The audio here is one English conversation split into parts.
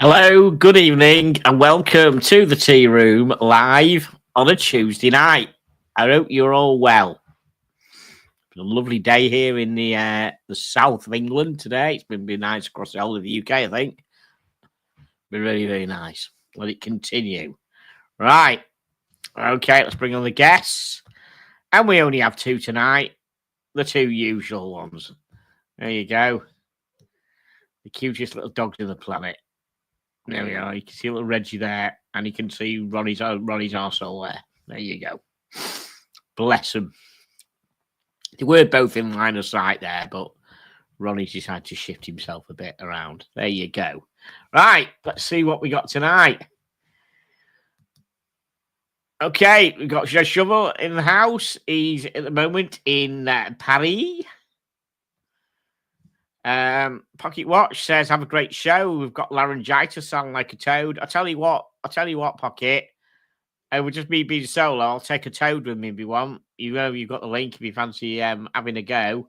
Hello, good evening, and welcome to the Tea Room live on a Tuesday night. I hope you're all well. It's been a lovely day here in the south of England today. It's been nice across the whole of the UK, I think. Been really, very nice. Let it continue. Right. Okay, let's bring on the guests. And we only have two tonight. The two usual ones. There you go. The cutest little dogs in the planet. There we are. You can see little Reggie there, and you can see Ronnie's arsehole there. There you go. Bless them. They were both in line of sight there, but Ronnie's decided to shift himself a bit around. There you go. Right, let's see what we got tonight. Okay, we've got Joe Shovel in the house. He's at the moment in Paris. Pocket Watch says, have a great show. We've got laryngitis, sound like a toad. I tell you what, Pocket. It would just me being solo. I'll take a toad with me if you want. You know, you've got the link if you fancy having a go.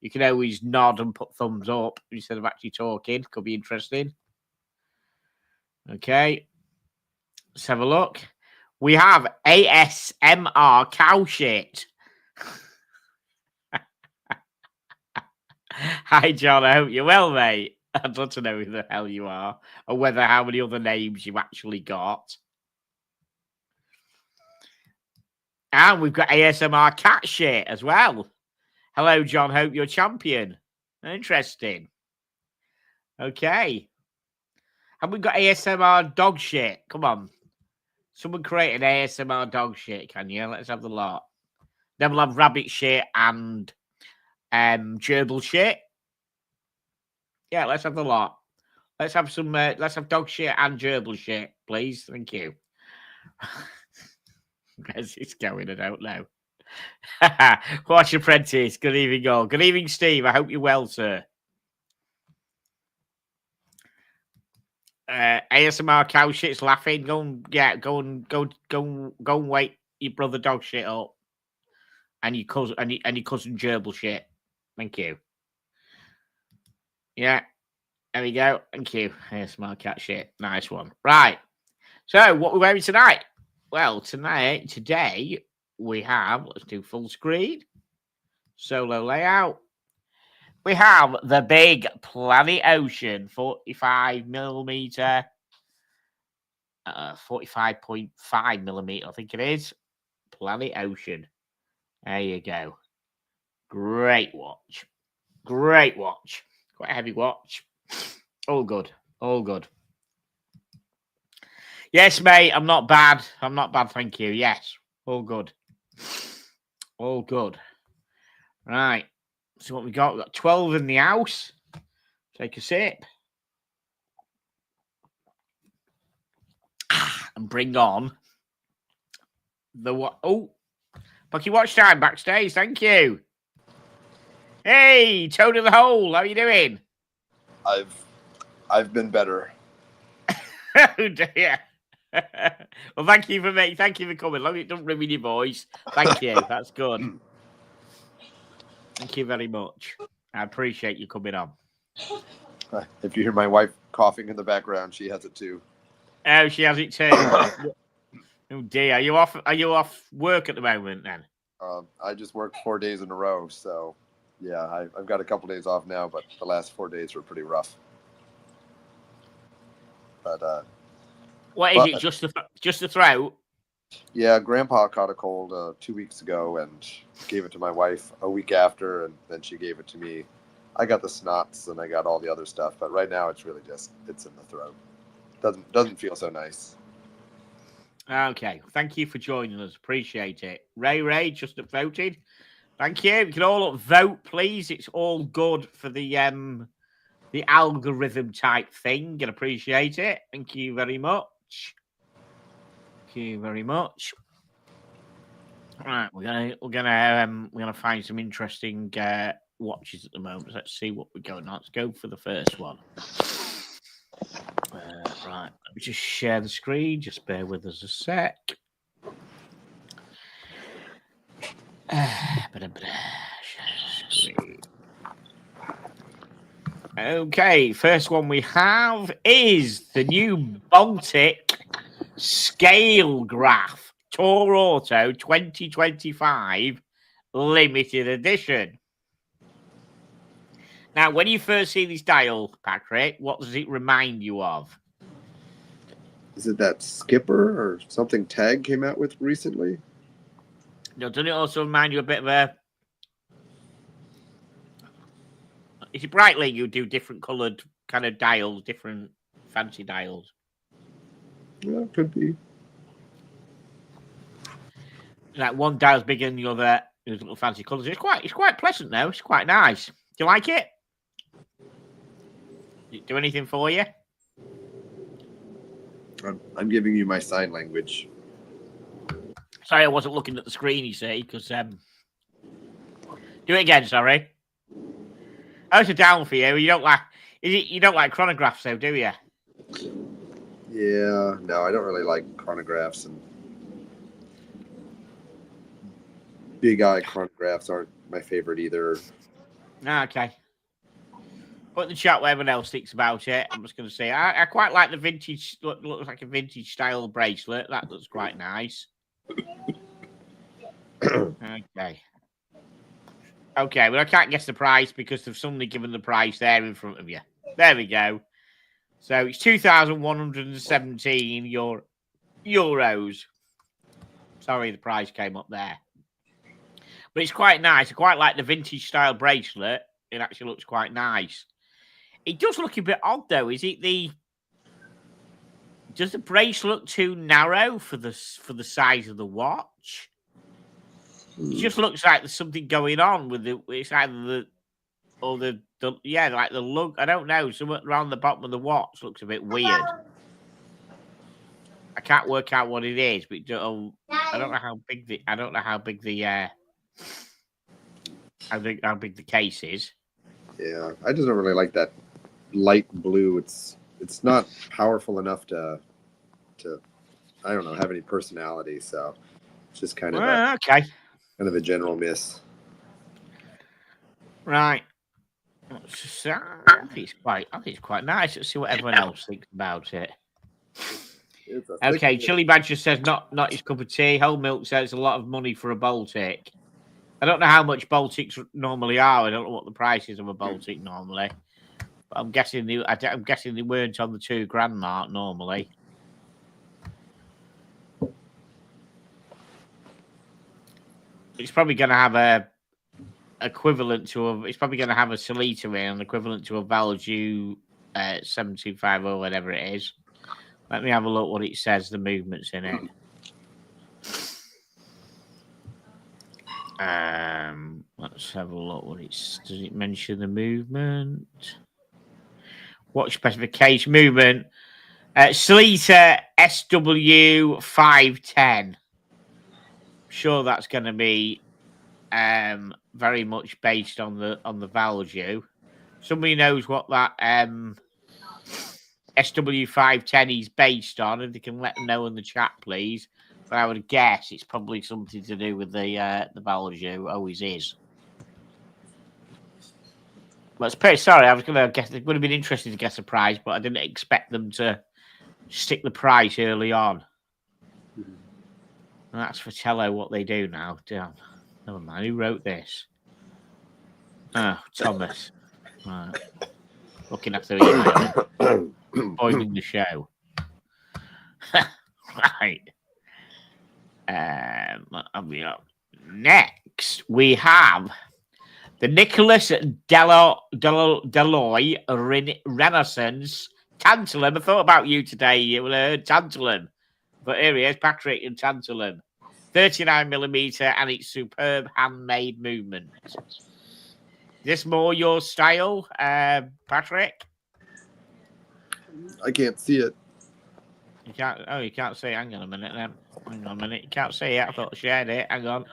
You can always nod and put thumbs up instead of actually talking. Could be interesting. Okay. Let's have a look. We have ASMR cow shit. Hi, John. I hope you're well, mate. I'd love to know who the hell you are or whether how many other names you've actually got. And we've got ASMR cat shit as well. Hello, John. Hope you're champion. Interesting. Okay. And we've got ASMR dog shit. Come on. Someone create an ASMR dog shit, can you? Let's have the lot. Then we'll have rabbit shit and gerbil shit. Yeah, let's have the lot. Let's have some. Let's have dog shit and gerbil shit, please. Thank you. Where's this going? I don't know. Watch Apprentice. Good evening, all. Good evening, Steve. I hope you're well, sir. ASMR cow shit's laughing. Go and wake your brother dog shit up, and your cousin and your cousin gerbil shit. Thank you. Yeah, there we go. Thank you. ASMR cat shit. Nice one. Right. So, what we're wearing tonight? Well, today we have. Let's do full screen. Solo layout. We have the big Planet Ocean 45mm, 45.5mm, I think it is. Planet Ocean. There you go. Great watch. Great watch. Quite a heavy watch. All good. All good. Yes, mate. I'm not bad. I'm not bad. Thank you. Yes. All good. All good. Right. So what we got? We've got 12 in the house. Take a sip. And bring on the what? Oh, Bucky Watch Time backstage. Thank you. Hey, Toad in the Hole. How you doing? I've been better. Oh dear. Well, thank you for coming. Long as it doesn't ruin your voice. Thank you. That's good. Thank you very much. I appreciate you coming on. If you hear my wife coughing in the background, she has it too. Oh, she has it too. Oh dear. Are you off work at the moment then? I just worked 4 days in a row, so yeah, I've got a couple days off now, but the last 4 days were pretty rough. But what is it? Just the throat? Yeah, Grandpa caught a cold 2 weeks ago and gave it to my wife a week after, and then she gave it to me. I got the snots and I got all the other stuff, but right now it's really just it's in the throat. Doesn't feel so nice. Okay, thank you for joining us. Appreciate it. Ray just voted. Thank you. You can all vote, please. It's all good for the algorithm type thing. And appreciate it. Thank you very much. Thank you very much. All right, we're gonna find some interesting watches at the moment. Let's see what we're going on. Let's go for the first one. Right, let me just share the screen. Just bear with us a sec. Okay, first one we have is the new Baltic Scale Graph Tour Auto 2025 limited edition. Now, when you first see this dial, Patrick, what does it remind you of? Is it that Skipper or something Tag came out with recently? Now, doesn't it also remind you a bit of a... Is it Breitling you do different coloured kind of dials, different fancy dials? Yeah, could be. Like one dial's bigger than the other. There's little fancy colours. It's quite pleasant though. It's quite nice. Do you like it? Did it do anything for you? I'm giving you my sign language. Sorry, I wasn't looking at the screen. You see, because do it again. Sorry. Oh, it's a down for you. You don't like. Is it? You don't like chronographs, though, do you? Yeah, no, I don't really like chronographs, and big eye chronographs aren't my favorite either. Okay. Put in the chat what everyone else thinks about it. I'm just going to say I quite like the vintage. Looks like a vintage style bracelet. That looks quite nice. Okay. Okay, well, I can't guess the price because they've suddenly given the price there in front of you. There we go. So it's 2,117 euros. Sorry, the price came up there. But it's quite nice. I quite like the vintage style bracelet. It actually looks quite nice. It does look a bit odd, though. Is it the... Does the bracelet look too narrow for the size of the watch? It just looks like there's something going on with it. It's either the like the lug. I don't know. Something around the bottom of the watch looks a bit weird. I can't work out what it is, but I don't know how big the how big the case is. Yeah, I just don't really like that light blue. It's not powerful enough to I don't know, have any personality. So it's just kind of okay. Kind of a general miss. Right. I think it's quite nice. Let's see what everyone else thinks about it. Okay, Chili Badger says not his cup of tea. Whole Milk says a lot of money for a Baltic. I don't know how much Baltics normally are. I don't know what the price is of a Baltic normally. But I'm guessing they weren't on the £2,000 mark normally. It's probably going to have a equivalent to a. It's probably going to have a Solita in, equivalent to a Valju 725 or whatever it is. Let me have a look what it says. The movements in it. Let's have a look what it's. Does it mention the movement? Watch specification movement. Solita SW 510. Sure, that's going to be very much based on the Valju. Somebody knows what that SW510 is based on, and they can let them know in the chat, please. But I would guess it's probably something to do with the Valju. Always is. Well, it's pretty sorry. I was going to guess it would have been interesting to guess a price, but I didn't expect them to stick the price early on. And that's for Tello what they do now. Damn. Never mind. Who wrote this? Oh, Thomas. Right. Looking after the email. Spoiling the show. Right. Next, we have the Nicholas Deloy Renaissance Tantalum. I thought about you today. You heard Tantalum. But here he is, Patrick and Tantalum. 39mm, and it's superb handmade movement. Is this more your style, Patrick? I can't see it. You can't. Oh, you can't see it. Hang on a minute, then. Hang on a minute. You can't see it. I thought I shared it. Hang on.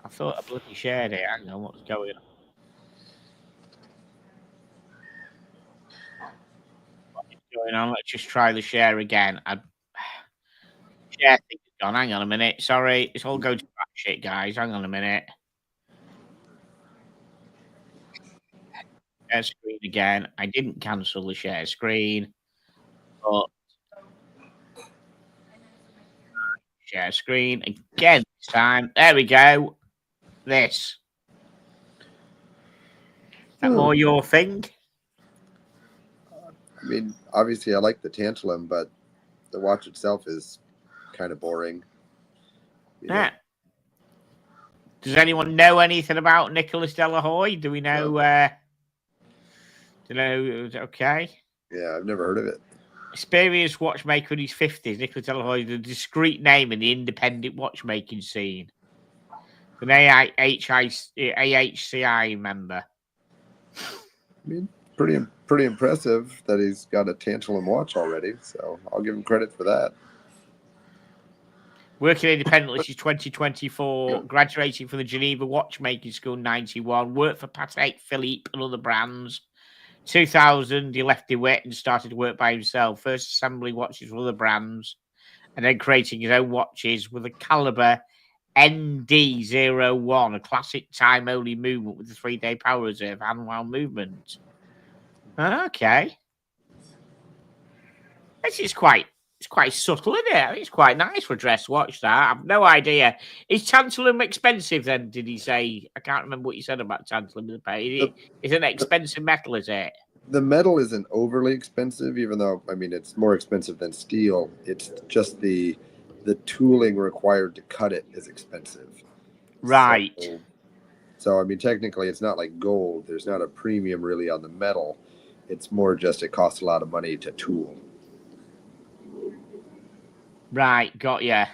I thought I bloody shared it. Hang on. What's going on? What is going on? Let's just try the share again. Share thing is gone. Hang on a minute. Sorry, it's all going to back shit, guys. Hang on a minute. Share screen again. I didn't cancel the share screen, but share screen again this time. There we go. This. That more your thing? I mean, obviously, I like the tantalum, but the watch itself is kind of boring. Yeah. Does anyone know anything about Nicholas De La Hoya? Do we know? Do you know? Okay. Yeah, I've never heard of it. Experienced watchmaker in his 50s, Nicholas De La Hoya is a discreet name in the independent watchmaking scene. An AHCI member. I mean, pretty impressive that he's got a tantalum watch already, so I'll give him credit for that. Working independently since 2024, graduating from the Geneva Watchmaking School in 91, worked for Patek Philippe and other brands. 2000, he left DeWitt and started to work by himself, first assembling watches for other brands, and then creating his own watches with a Caliber ND01, a classic time-only movement with a 3-day power reserve hand-wound movement. Okay. This is quite subtle, isn't it? It's quite nice for a dress watch, that. I've no idea. Is tantalum expensive then, did he say? I can't remember what you said about tantalum. Is it an expensive metal, is it? The metal isn't overly expensive, even though, I mean, it's more expensive than steel. It's just the tooling required to cut it is expensive. Right. So, I mean, technically, it's not like gold. There's not a premium really on the metal. It's more just it costs a lot of money to tool. Right, got ya.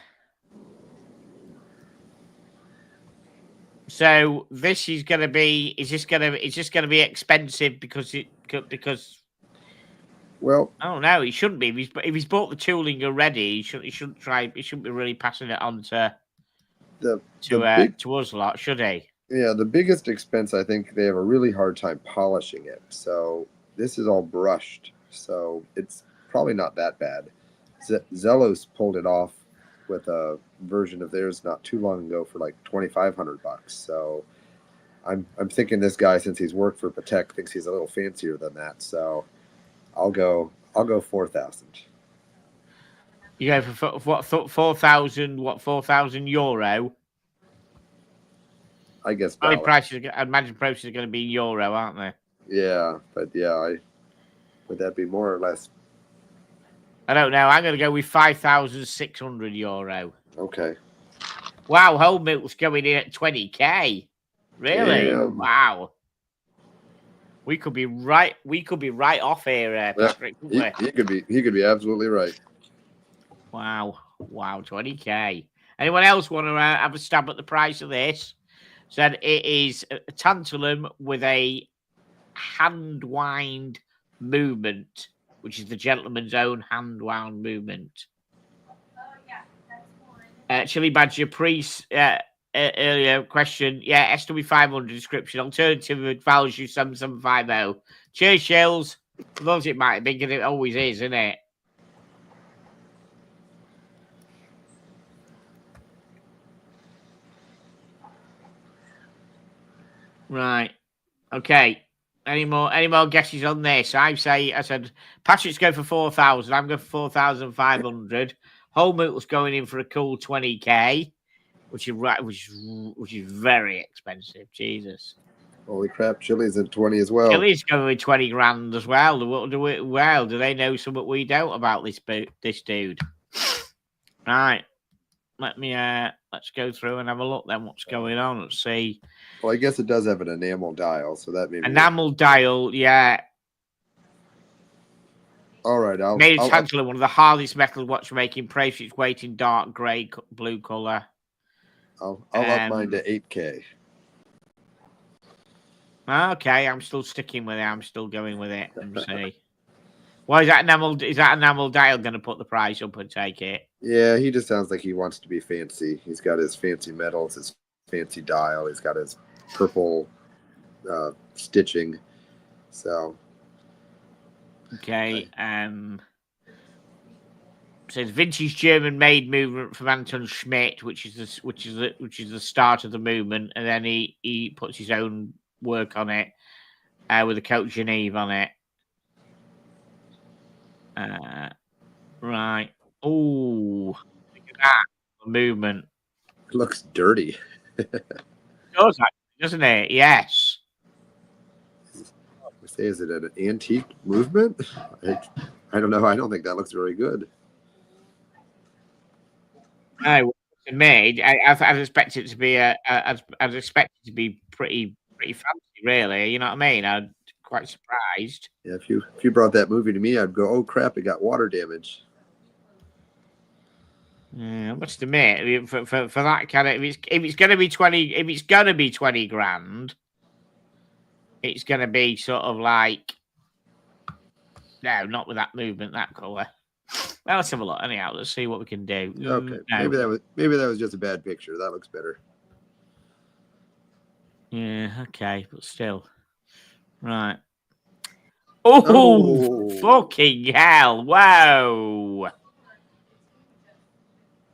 So this is going to be. Is this going to be expensive because? Well, I don't know. It shouldn't be. If he's bought the tooling already, he shouldn't be really passing it on to us a lot, should he? Yeah, the biggest expense, I think they have a really hard time polishing it. So this is all brushed, so it's probably not that bad. Zelos pulled it off with a version of theirs not too long ago for like $2,500. So I'm thinking this guy, since he's worked for Patek, thinks he's a little fancier than that. So I'll go 4,000. You go for what? 4,000? What? 4,000 euro? I guess. I imagine prices are going to be euro, aren't they? Yeah, but yeah, would that be more or less? I don't know. I'm going to go with 5,600 euro. Okay. Wow, whole milk's going in at 20k. Really? Damn. Wow. We could be right. We could be right off here, Patrick. Yeah, he could be absolutely right. Wow, 20k. Anyone else want to have a stab at the price of this? Said it is a tantalum with a hand wind movement, which is the gentleman's own hand wound movement. Chili Badger Priest earlier question. Yeah, SW500 description. Alternative value 7750. Cheers, Shells. Loves it might have been, because it always is, isn't it? Right. Okay. Any more guesses on this? I said Patrick's going for 4,000. I'm going for 4,500. Holmoot's going in for a cool 20k, which is very expensive. Jesus. Holy crap! Chili's at 20 as well. Chili's going with 20 grand as well. Do they know something we don't about this dude? Right. Let's go through and have a look then. What's going on? Let's see. Well, I guess it does have an enamel dial, so that may be enamel dial. Yeah. All right. Made of tantalum, one of the hardest metal watchmaking. Price its weight in dark grey blue color. I'll up mine to 8K. Okay, I'm still sticking with it. I'm still going with it. Let me see. Well, is that enamel dial going to put the price up and take it? Yeah, he just sounds like he wants to be fancy. He's got his fancy metals, his fancy dial. He's got his purple stitching. So. Okay. So it's vintage German-made movement from Anton Schmidt, which is the start of the movement, and then he puts his own work on it. with the Cote Genève on it. Right. Oh, look at that movement. It looks dirty. It does, actually, doesn't it? Yes. We say, is it an antique movement? I don't know. I don't think that looks very good. No, to me, I'd expect it to be I'd expect it to be pretty fancy, really. You know what I mean? I'm quite surprised. Yeah, if you brought that movie to me, I'd go, oh crap, it got water damage. Yeah, I must admit, I mean, for that kind of, if it's going to be 20 grand, it's going to be sort of like, no, not with that movement, that colour. Well, let's have a look. Anyhow, let's see what we can do. Okay, No. maybe that was just a bad picture. That looks better. Yeah, okay, but still, right. Oh, fucking hell! Whoa,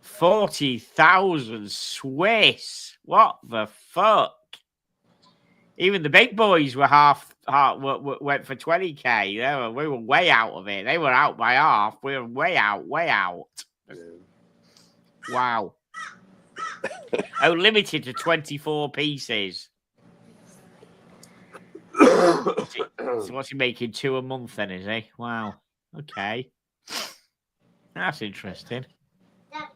40,000 Swiss. What the fuck? Even the big boys were went for 20k. We were way out of it. They were out by half. We were way out. Yeah. Wow. Oh, limited to 24 pieces. So what's he making? 2 a month then, is he? Wow. Okay. That's interesting. Dad,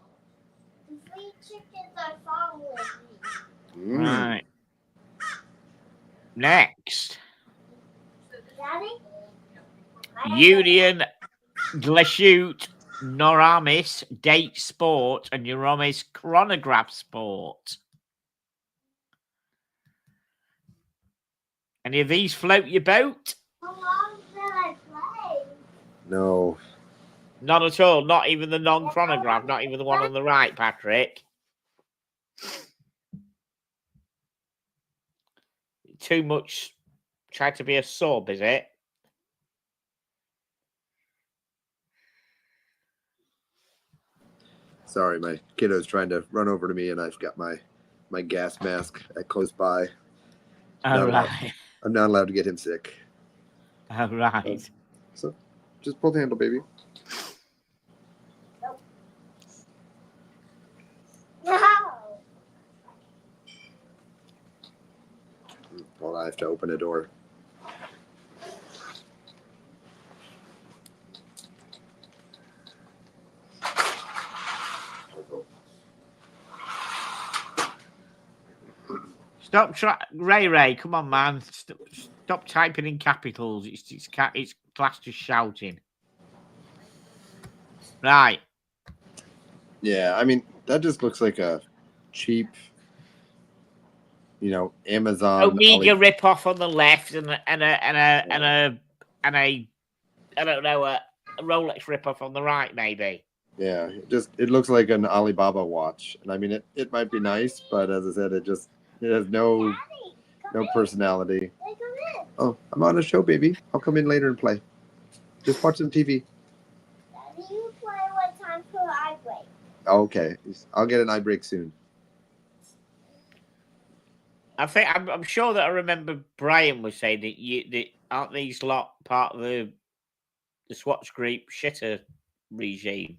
the 3 chickens are following me. Right. Next. Daddy? Union Glashute Noramis Date Sport and Euromis Chronograph Sport. Any of these float your boat? How long did I play? No. None at all. Not even the non-chronograph. Not even the one on the right, Patrick. Too much. Try to be a sub, is it? Sorry, my kiddo's trying to run over to me, and I've got my gas mask close by. All right. I'm not allowed to get him sick. All right. So, just pull the handle, baby. No. Well, I have to open a door. Stop, Ray. Come on, man. Stop typing in capitals. It's classed as shouting. Right. Yeah, I mean that just looks like a cheap, Amazon Omega ripoff on the left, and a I don't know, a Rolex ripoff on the right, maybe. Yeah, it looks like an Alibaba watch, and I mean it might be nice, but as I said, it has no personality. Oh, I'm on a show, baby. I'll come in later and play. Just watch some TV. Daddy, you play what time for eye break? Okay, I'll get an eye break soon. I'm sure that I remember Brian was saying that aren't these lot part of the Swatch Group shitter regime?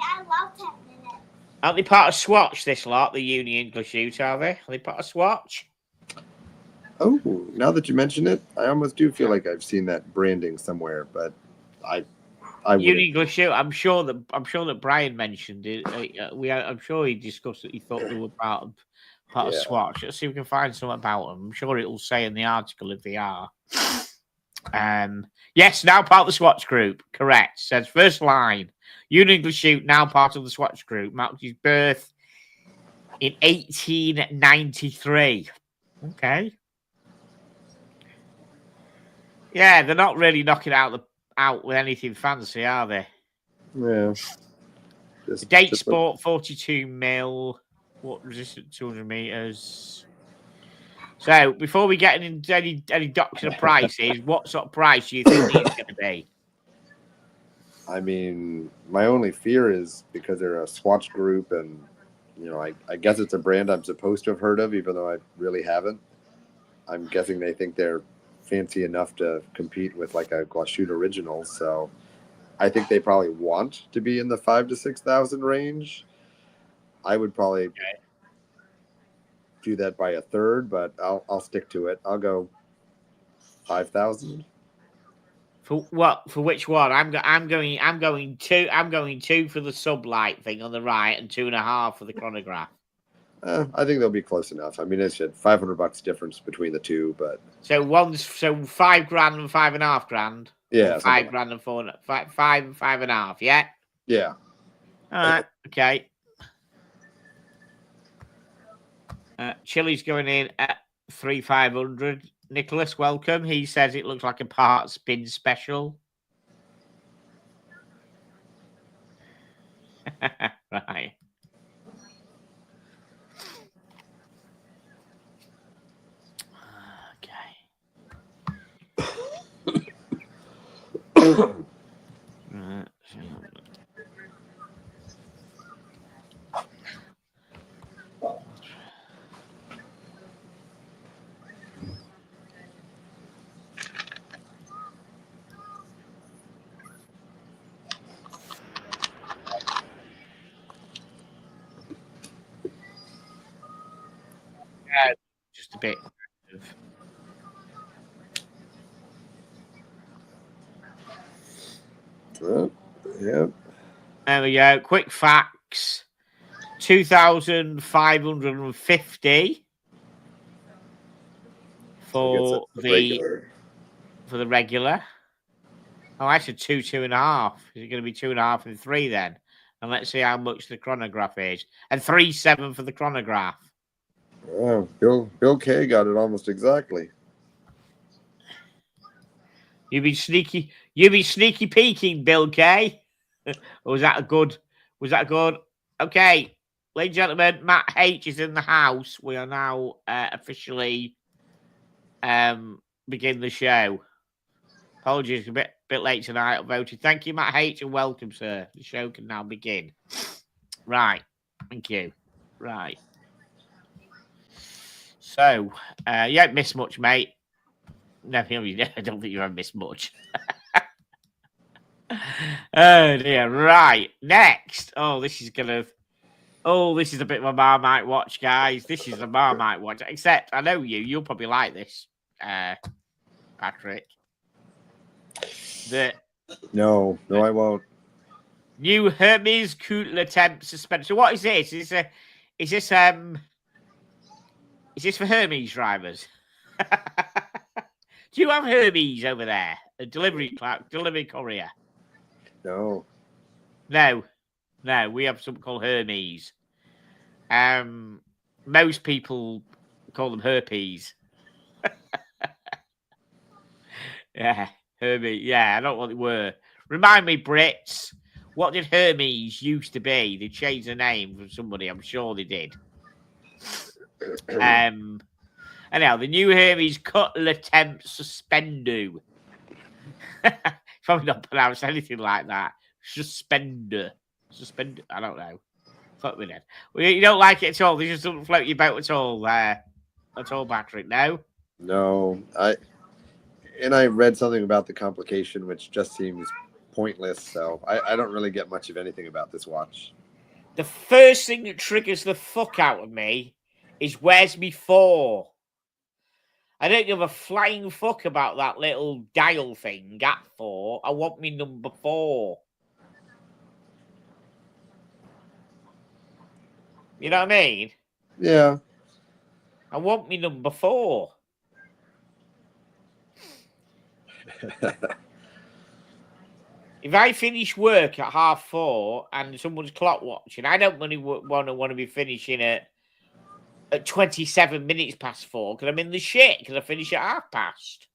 I love 10 minutes. Aren't they part of Swatch, this lot, the Union Glashute, are they? Are they part of Swatch? Oh, now that you mention it, I almost do feel like I've seen that branding somewhere, but I Union Glashute. I'm sure that Brian mentioned it. I'm sure he discussed that he thought they were part of Swatch. Let's see if we can find something about them. I'm sure it'll say in the article if they are. Yes, now part of the Swatch Group. Correct. Says first line. Union Glashute, now part of the Swatch Group. Marked his birth in 1893. Okay. Yeah, they're not really knocking out with anything fancy, are they? Yeah. Date Sport, 42 mil. What resistant 200 meters. So before we get into any doctrine of prices, what sort of price do you think these are going to be? I mean, my only fear is because they're a Swatch Group and I guess it's a brand I'm supposed to have heard of, even though I really haven't. I'm guessing they think they're fancy enough to compete with like a Glashütte original. So I think they probably want to be in the 5,000 to 6,000 range. I would probably do that by a third, but I'll stick to it. I'll go 5,000. For what? For which one? I'm going two for the sublight thing on the right, and 2.5 for the chronograph. I think they'll be close enough. I mean, it's a $500 difference between the two, but so $5,000 and $5.5 yeah, $5,000 and 5.5. Yeah. Yeah. All right. Okay. Chili's going in at 3,500. Nicholas, welcome. He says it looks like a part spin special. Right. Okay. Just a bit. Yeah. There we go. Quick facts. 2,550 for the regular. Oh, actually 2.5. Is it going to be 2.5 and 3 then? And let's see how much the chronograph is. And 3.7 for the chronograph. Oh, Bill K got it almost exactly. You be sneaky peeking, Bill K. Or was that a good? Okay, ladies and gentlemen, Matt H is in the house. We are now officially begin the show. Apologies, a bit late tonight. I voted. Thank you, Matt H, and welcome, sir. The show can now begin. Right. Thank you. Right. So, you don't miss much, mate. No, I don't think you have missed much. Oh dear. Right. Next. This is a bit of a Marmite watch, guys. This is a Marmite watch. Except I know you'll probably like this, Patrick. No, I won't. New Hermes Cooler Temp suspender. So what is this? Is this for Hermes drivers? Do you have Hermes over there? A delivery courier? No. No, we have something called Hermes. Most people call them herpes. Yeah, Hermes. Yeah, I don't know what they were. Remind me, Brits, what did Hermes used to be? They changed the name from somebody. I'm sure they did. Anyhow, the new Hermes Cutler Temp Suspender. Probably not pronounced anything like that. Suspender. I don't know. Fuck with it. Well, you don't like it at all. This just doesn't float your boat at all. Patrick. No. No, I read something about the complication, which just seems pointless. So I don't really get much of anything about this watch. The first thing that triggers the fuck out of me is where's me 4? I don't give a flying fuck about that little dial thing at 4. I want me number 4. You know what I mean? Yeah. I want me number 4. If I finish work at 4:30 and someone's clock watching, I don't really want to be finishing at 27 minutes past 4 because I'm in the shit because I finish at past.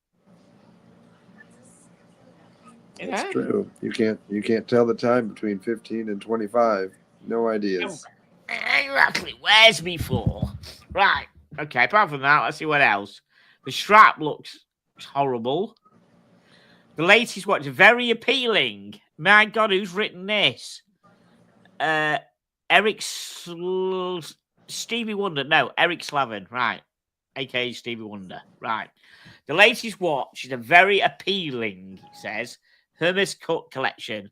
That's true. You can't tell the time between 15 and 25. No ideas. Exactly. Where's me 4? Right. Okay. Apart from that, let's see what else. The strap looks horrible. The latest watch, very appealing. My God, who's written this? Stevie Wonder. No, Eric Slavin. Right. AKA Stevie Wonder. Right. The latest watch is a very appealing, he says, Hermes Cut collection.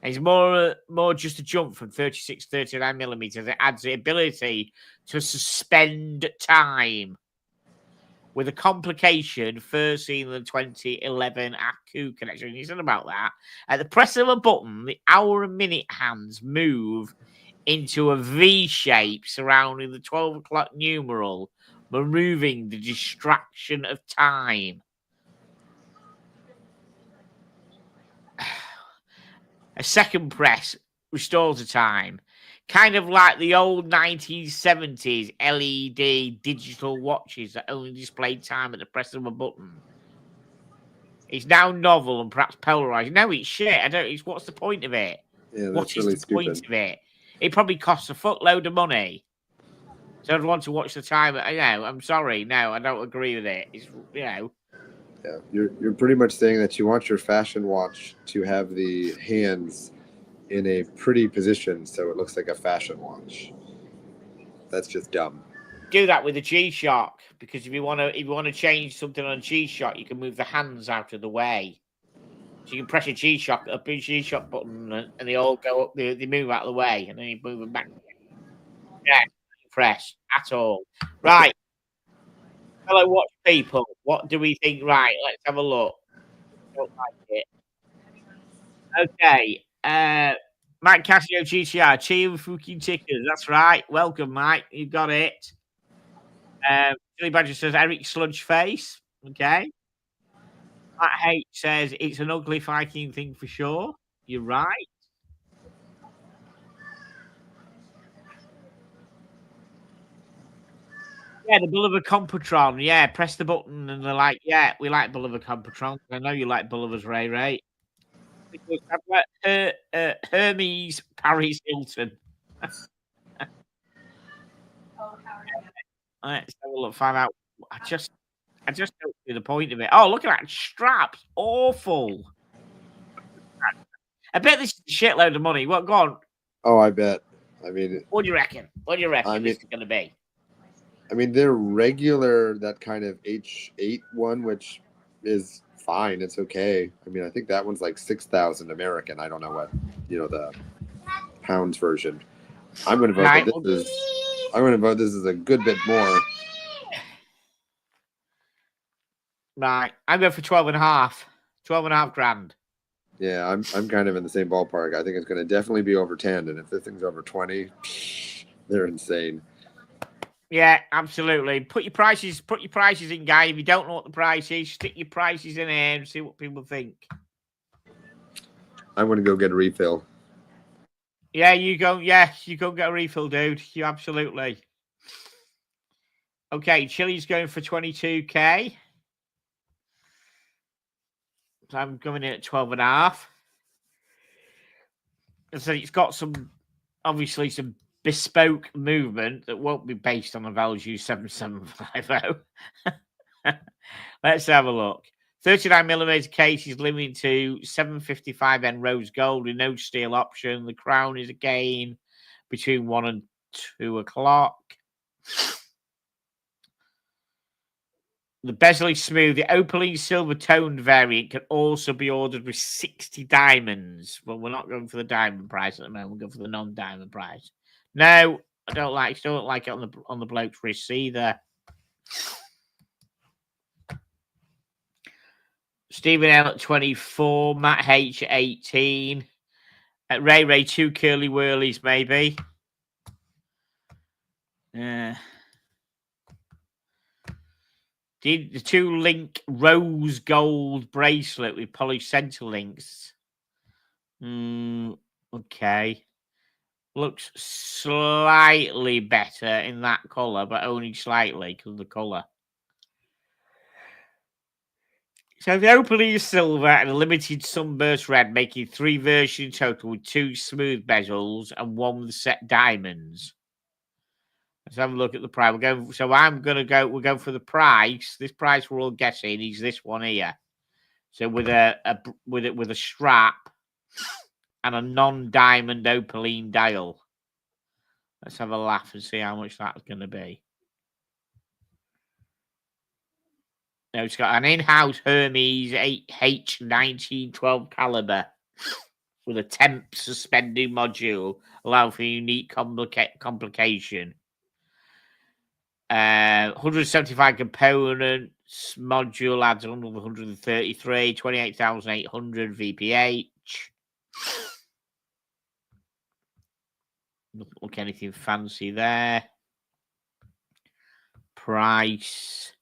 It's more just a jump from 36 to 39 millimeters. It adds the ability to suspend time. With a complication first seen in the 2011 Aku connection. He said about that. At the press of a button, the hour and minute hands move into a V shape surrounding the 12 o'clock numeral, removing the distraction of time. A second press restores the time. Kind of like the old 1970s LED digital watches that only displayed time at the press of a button. It's now novel and perhaps polarizing. No, it's shit. What's the point of it? Yeah, What that's is really the stupid. point of it? It probably costs a footload of money. So I'd want to watch the time. No, I'm sorry. No, I don't agree with it. It's, Yeah, you're pretty much saying that you want your fashion watch to have the hands in a pretty position so it looks like a fashion watch. That's just dumb. do that with a G-Shock, because if you want to change something on a G-Shock, you can move the hands out of the way. So you can press a G-Shock button, and they all go up. They move out of the way, and then you move them back. Yeah, press at all. Right, fellow watch people, what do we think? Right, let's have a look. Don't like it. Okay, Mike Casio GTR, Chia fucking tickers. That's right. Welcome, Mike. You got it. Billy Badger says Eric Sludge Face. Okay. Matt H says it's an ugly Viking thing for sure. You're right. Yeah, the Bulliver Compatron. Yeah, press the button and they're like, yeah, we like Bulliver Compatron. I know you like Bulliver's Ray Ray. Hermes Paris Hilton. Let's have a look, find out. I just don't see the point of it. Oh, look at that straps. Awful. I bet this is a shitload of money. What, go on. Oh, I bet. I mean, What do you reckon? This is going to be? I mean, they're regular, that kind of H8 one, which is fine. It's okay. I mean, I think that one's like 6,000 American. I don't know what, the pounds version. I'm going to vote that this is a good bit more. Right. I'm going for 12.5. 12.5 grand. Yeah, I'm kind of in the same ballpark. I think it's going to definitely be over 10. And if this thing's over 20, they're insane. Yeah, absolutely. Put your prices in, guy. If you don't know what the price is, stick your prices in there and see what people think. I'm going to go get a refill. Yeah, you go. Yeah, you go get a refill, dude. You absolutely. Okay, Chili's going for 22k. So I'm coming in at 12.5. So it's got some bespoke movement that won't be based on a Value 7750. Let's have a look. 39mm case is limited to 755N rose gold with no steel option. The crown is again between 1 and 2 o'clock. The bezel is smooth. The opaline silver toned variant can also be ordered with 60 diamonds. But we're not going for the diamond price at the moment. We're going for the non-diamond price. No, I don't like it on the bloke's wrist either. Stephen L at 24, Matt H at 18. At Ray 2 curly whirlies, maybe. The 2-link rose gold bracelet with polished center links. Okay. Looks slightly better in that colour, but only slightly because of the colour. So the opening is silver and a limited sunburst red, making 3 versions in total with 2 smooth bezels and 1 with set diamonds. Let's have a look at the price. We'll go for the price. This price we're all guessing is this one here. So with a strap and a non-diamond opaline dial. Let's have a laugh and see how much that's going to be. Now it's got an in-house Hermes 8H 1912 caliber with a temp suspending module, allowing for unique complication. 175 components, module adds another 133, 28,800 VPH. Doesn't look anything fancy there. Price.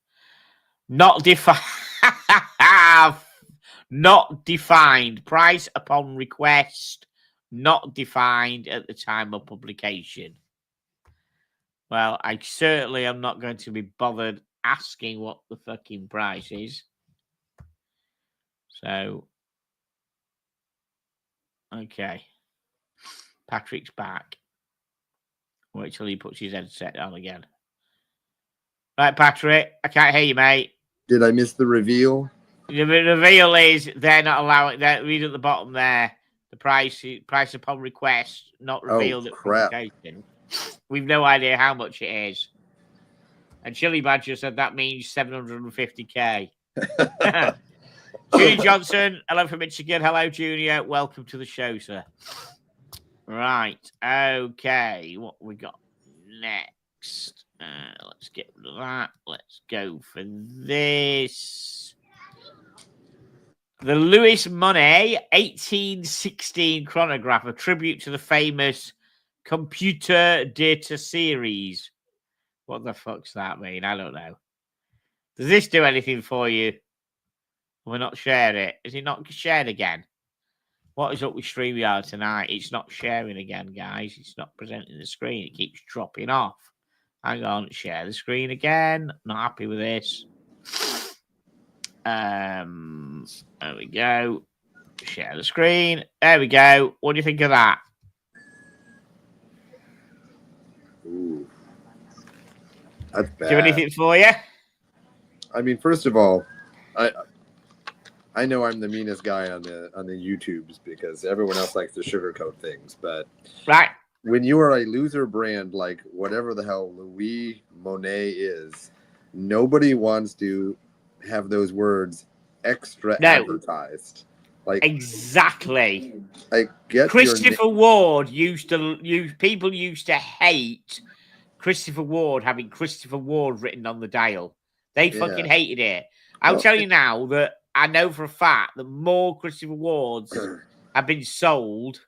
Not defined. Not defined. Price upon request. Not defined at the time of publication. Well, I certainly am not going to be bothered asking what the fucking price is. So, okay. Patrick's back. Wait till he puts his headset on again. Right, Patrick, I can't hear you, mate. Did I miss the reveal? The reveal is they're not allowing that. Read at the bottom there. The price upon request, not revealed at publication. We've no idea how much it is. And Chili Badger said that means 750k. Judy Johnson, hello from Michigan. Hello, Junior. Welcome to the show, sir. Right. Okay. What we got next? Let's get rid of that. Let's go for this. The Louis Money 1816 chronograph, a tribute to the famous computer data series. What the fuck's that mean? I don't know. Does this do anything for you? We're not share it. Is it not shared again? What is up with StreamYard tonight? It's not sharing again, guys. It's not presenting the screen. It keeps dropping off. Hang on, share the screen again. Not happy with this. There we go. Share the screen. There we go. What do you think of that? Ooh, that's bad. Do anything for you? I mean, first of all, I know I'm the meanest guy on the YouTubes because everyone else likes to sugarcoat things, but right. When you are a loser brand like whatever the hell Louis Monet is, nobody wants to have those words extra advertised. Like exactly. I get Christopher Ward people used to hate Christopher Ward having Christopher Ward written on the dial. They fucking hated it. I'll tell you now that I know for a fact that more Christopher Wards have been sold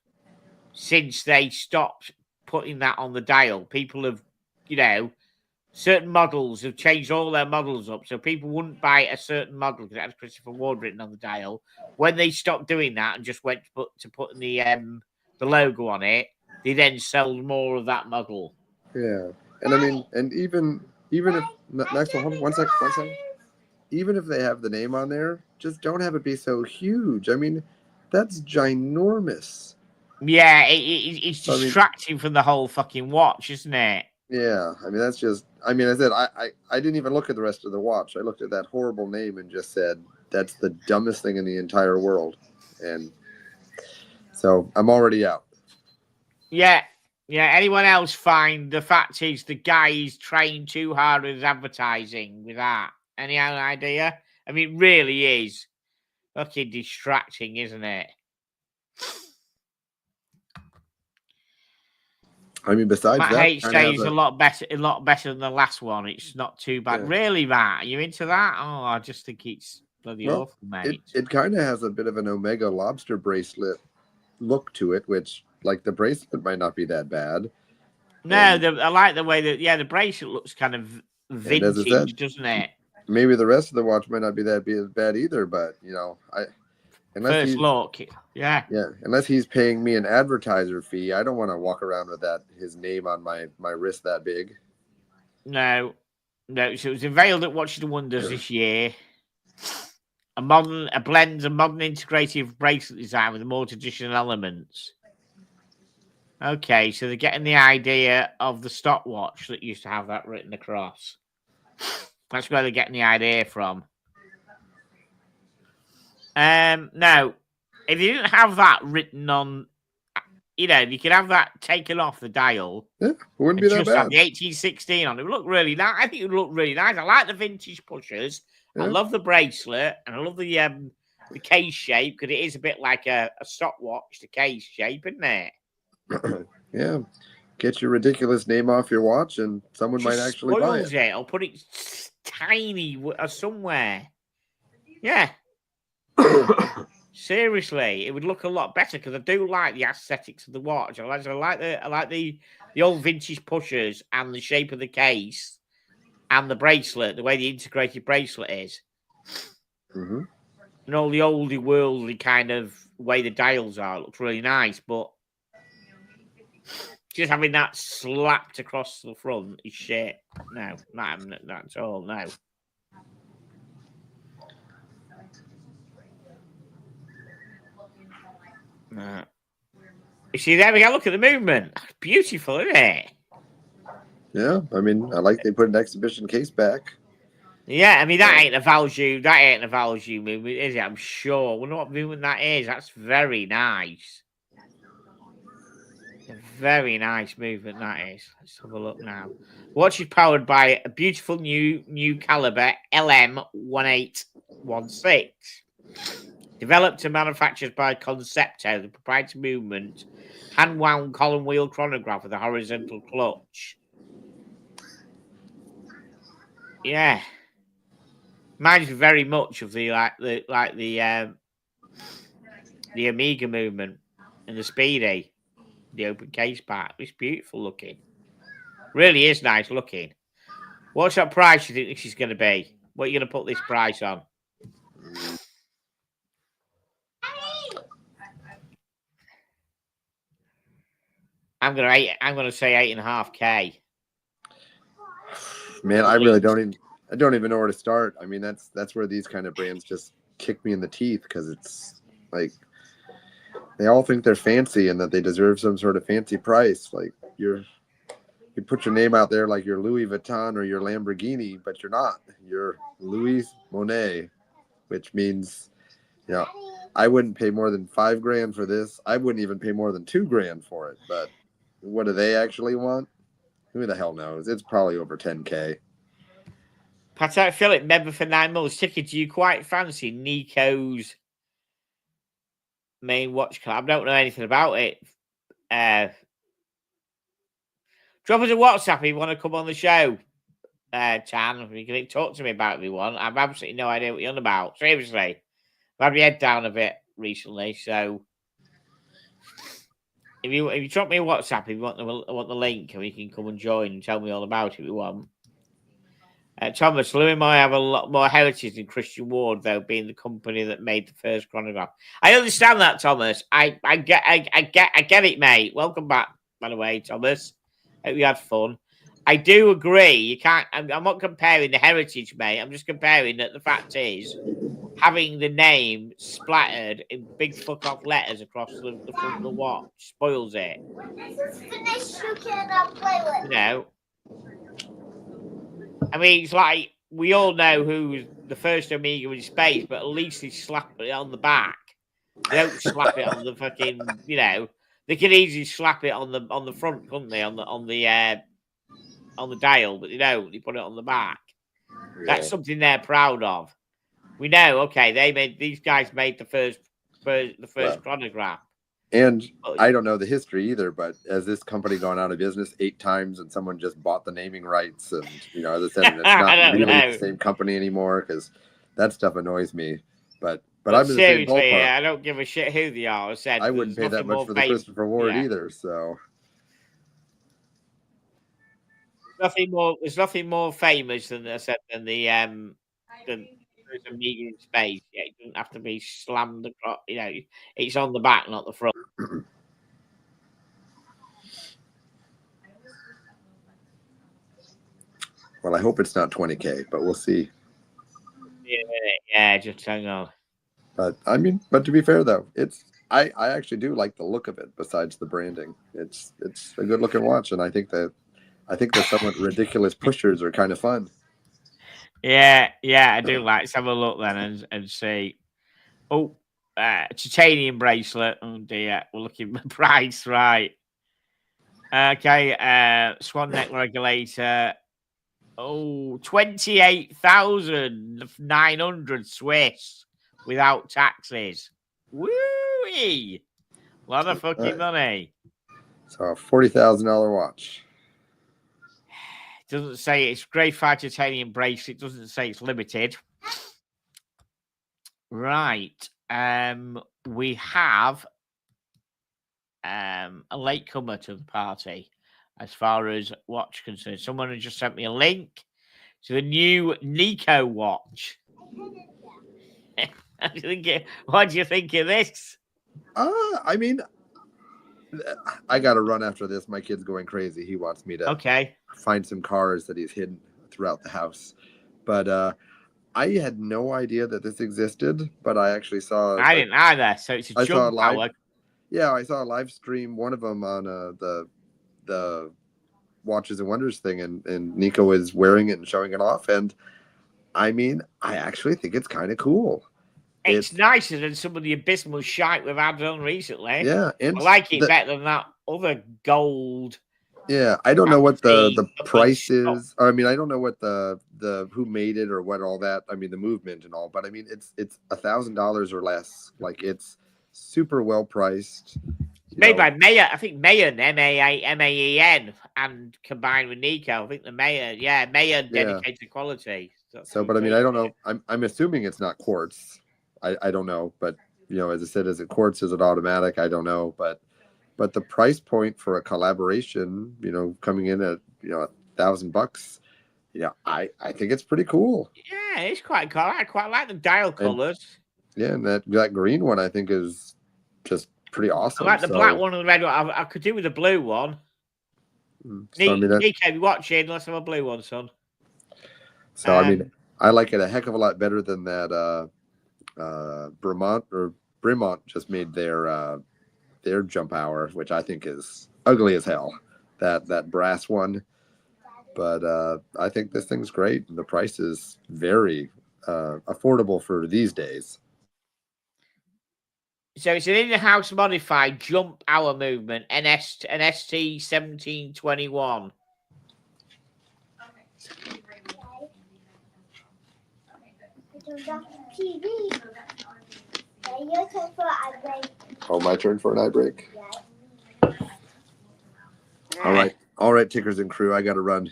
since they stopped putting that on the dial. People have, certain models have changed all their models up. So people wouldn't buy a certain model because it had Christopher Ward written on the dial. When they stopped doing that and just went to put the logo on it, they then sold more of that model. Yeah. And I mean, and even if next one second. Even if they have the name on there, just don't have it be so huge. I mean, that's ginormous. Yeah, it's distracting from the whole fucking watch, isn't it? Yeah, I mean, that's just... I mean, I said, I didn't even look at the rest of the watch. I looked at that horrible name and just said, that's the dumbest thing in the entire world. And so I'm already out. Yeah. Anyone else find the fact is the guy is trying too hard with his advertising with that? Any idea? I mean, it really is fucking distracting, isn't it? I mean, besides Matt that, H says a lot better than the last one. It's not too bad. Yeah. Really, Matt? Are you into that? Oh, I just think it's bloody awful, mate. It kind of has a bit of an Omega lobster bracelet look to it, which, like, the bracelet might not be that bad. No, I like the way that, the bracelet looks kind of vintage, doesn't it? Maybe the rest of the watch might not be that bad either, but, First look, yeah. Unless he's paying me an advertiser fee, I don't want to walk around with his name on my wrist that big. No. So it was unveiled at Watches and Wonders this year. A blend of modern integrative bracelet design with more traditional elements. Okay, so they're getting the idea of the stopwatch that used to have that written across. That's where they're getting the idea from. Now, if you didn't have that written on you know, you could have that taken off the dial. Yeah, it wouldn't and be that just have bad. the 1816 on. It would look really nice. I think it would look really nice. I like the vintage pushers. I Yeah. love the bracelet, and I love the case shape because it is a bit like a stopwatch, the case shape, isn't it? Yeah. Get your ridiculous name off your watch, and someone might actually buy it. I'll put it tiny somewhere. Yeah. Seriously, it would look a lot better because I do like the aesthetics of the watch. I like the old vintage pushers and the shape of the case and the bracelet, the way the integrated bracelet is, Mm-hmm. and all the oldie worldly kind of way the dials are. It looks really nice, but just having that slapped across the front is shit. No, not at all. No. You see, there we go. Look at the movement. Beautiful, isn't it? Yeah, I mean, I like they put an exhibition case back. Yeah, I mean that ain't a value. That ain't a value movement, is it? I'm sure. I wonder what movement that is. That's very nice. A very nice movement that is. Let's have a look now. Watch is powered by a beautiful new caliber LM1816. Developed and manufactured by Concepto, the proprietary movement, hand-wound column wheel chronograph with a horizontal clutch. Yeah, reminds me very much of the Omega movement and the Speedy, the open case part. It's beautiful looking. Really is nice looking. What's that price you think this is going to be? What are you going to put this price on? I'm gonna say 8.5K. Man, I really don't even know where to start. I mean, that's where these kind of brands just kick me in the teeth because it's like they all think they're fancy and that they deserve some sort of fancy price. Like you put your name out there like you're Louis Vuitton or your Lamborghini, but you're not. You're Louis Monet, which means, you know, I wouldn't pay more than $5,000 for this. I wouldn't even pay more than $2,000 for it. But what do they actually want? Who the hell knows? It's probably over 10K. Patek Philippe member for 9 months. Ticket, do you quite fancy Nico's main watch club? I don't know anything about it. Drop us a WhatsApp if you want to come on the show. Tan, you can talk to me about it if you want. I've absolutely no idea what you're on about. Seriously. I've had my head down a bit recently, so if you drop me a WhatsApp if you want the link, and we can come and join and tell me all about it if you want. Thomas, Louis might have a lot more heritage than Christian Ward, though, being the company that made the first chronograph. I understand that, Thomas. I get it, mate. Welcome back, by the way, Thomas. Hope you had fun. I do agree. You can't. I'm not comparing the heritage, mate. I'm just comparing that the fact is having the name splattered in big fuck off letters across the front of the watch spoils it. When this is finished, you cannot play with. You know. I mean, it's like we all know who the first Omega in space, but at least they slap it on the back. They don't slap it on the fucking. You know, they can easily slap it on the front, couldn't they? On the dial, but they don't. They put it on the back. Yeah. That's something they're proud of. We know. Okay, these guys made the first chronograph. And I don't know the history either, but has this company gone out of business 8 times and someone just bought the naming rights? And, you know, as I said, it's not really the same company anymore because that stuff annoys me. But I'm in the same ballpark. I don't give a shit who they are. I wouldn't pay that much for the Christopher Ward either. So there's nothing more famous than the Omega in space. Yeah, it doesn't have to be slammed across. You know, it's on the back, not the front. Well, I hope it's not 20K, but we'll see. Yeah, just hang on. But I mean, to be fair though, I actually do like the look of it. Besides the branding, it's a good looking watch, and I think the somewhat ridiculous pushers are kind of fun. Yeah, I do like. Let's have a look then and see. Oh, titanium bracelet. Oh dear, we're looking at the price, right? Okay, swan neck regulator. Oh, 28,900 Swiss without taxes. Woo-wee! A lot of fucking money. So a $40,000 watch. It doesn't say it's graphite titanium bracelet. It doesn't say it's limited. Right. We have a latecomer to the party as far as watch concerned. Someone has just sent me a link to the new Nico watch. What do you think of this? I mean, I got to run after this. My kid's going crazy. He wants me to find some cars that he's hidden throughout the house. But I had no idea that this existed, but I actually saw. I didn't either. So it's a jump power. Yeah, I saw a live stream, one of them on the Watches and Wonders thing, and Nico is wearing it and showing it off. And I mean, I actually think it's kind of cool. It's nicer than some of the abysmal shite we've had on recently. Yeah, and I like it better than that other gold. Yeah, I don't know what the price is. I mean, I don't know what the who made it or what all that. I mean, the movement and all. But I mean, it's $1,000 or less. Like, it's super well priced. Made by Mayer. I think Mayen, Mayen, and combined with Nico. I think the Mayer, Mayer dedicated quality. So, but I mean, I don't know. I'm assuming it's not quartz. I don't know, but as I said, is it quartz? Is it automatic? I don't know, but the price point for a collaboration, coming in at $1,000, I think it's pretty cool. Yeah, it's quite cool. I quite like the dial colors. Yeah, and that green one I think is just pretty awesome. I like the black one and the red one. I could do with the blue one. So, Nico, you watching? Let's have a blue one, son. So I mean, I like it a heck of a lot better than that. Bremont just made their jump hour, which I think is ugly as hell. That brass one, but I think this thing's great. The price is very affordable for these days. So it's an in-house modified jump hour movement, an ST 1721. TV. Your turn for eye break. Oh, my turn for an eye break. Yeah. All right, Tickers and crew, I got to run.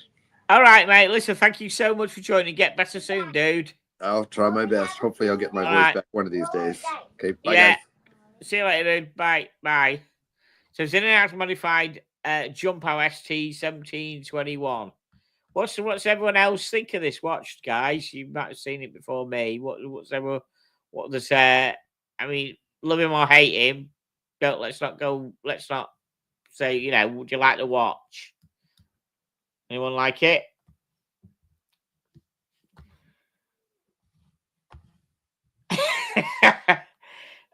All right, mate. Listen, thank you so much for joining. Get better soon, dude. I'll try my best. Hopefully, I'll get my voice back one of these days. Okay, bye, guys. See you later, dude. Bye. So it's an in-house modified jump hour ST 1721. What's everyone else think of this watch, guys? You might have seen it before me. What's everyone? What does I mean, love him or hate him? Let's not say, would you like to watch? Anyone like it?